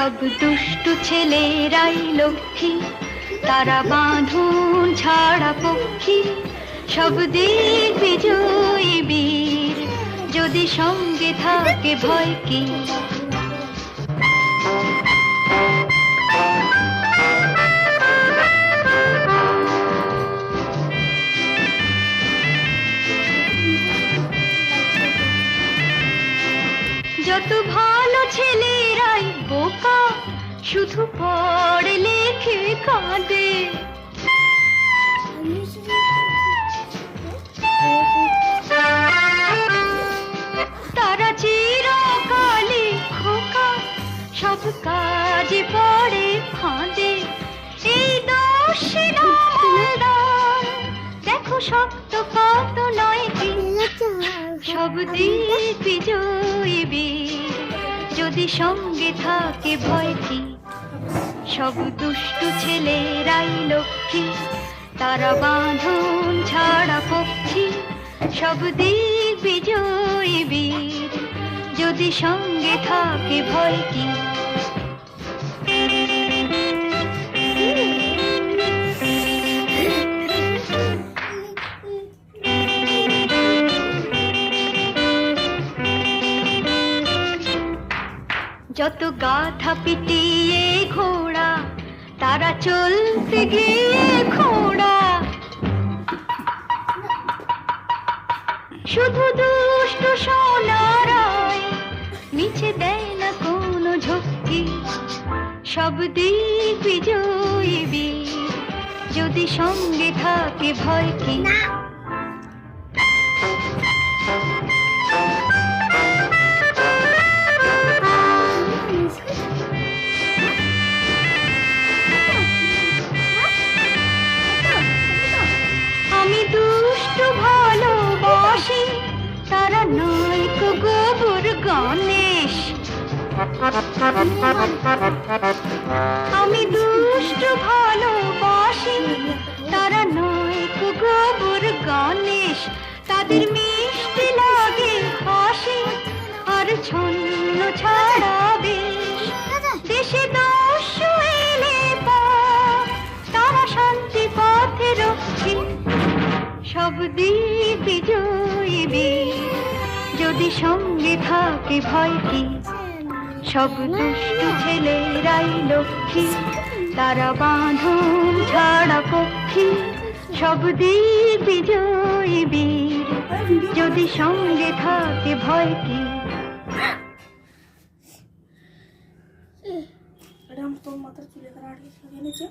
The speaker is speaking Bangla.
সব দুষ্টু ছেলেরাই লক্ষ্মী, তারা বাঁধন ছাড়া পক্ষী, সব দিক বিজয়ী বীর, যদি সঙ্গে থাকে ভয় কি। যত ভালো ছেলেরাই বোকা, শুধু পড়ে লেখে কাঁদে। তারা চিরকালই খোকা, সব কাজে পড়ে ফাঁদে। এই দোষের আমলদার, দেখো শক্ত কত নয় কি, সব দিক বিজয়ী বীর, যদি সঙ্গে থাকে ভয় কি। সব দুষ্টু ছেলেরাই লক্ষ্মী, তারা বাঁধন ছাড়া পক্ষী, সব দিক বিজয়ী বীর, যদি সঙ্গে থাকে ভয় কি। যত গাধা পিটিয়ে ঘোড়া, তারা চলতে গিয়ে খোড়া। শুধু দুষ্টু সোনারাই মিছে দেয় না কোনো ঝক্কি, সব দিক বিজয়ী বীর, যদি সঙ্গে থাকে ভয় কি। আমি দুষ্টু ভালোবাসি, তারা নয় কো গোবর গণেশ। আমি দুষ্টু ভালোবাসি, তারা নয় কো গোবর গণেশ। তাদের মিষ্টি লাগে হাসি, আর ছন্ন ছাড়া বেশ। দেশে দস্যু এলে পর, তারা শান্তি পথে রক্ষী, সব দিক বিজয়ী বীর, যদি সঙ্গে থাকে ভয় কি। সব দুষ্টু ছেলেরাই লক্ষ্মী, তারা বাঁধন ছাড়া পক্ষী, সব দিক বিজয়ী বীর, যদি সঙ্গে থাকে ভয় কি। তোর মাথার চুলে তারা আটকে এনেছে।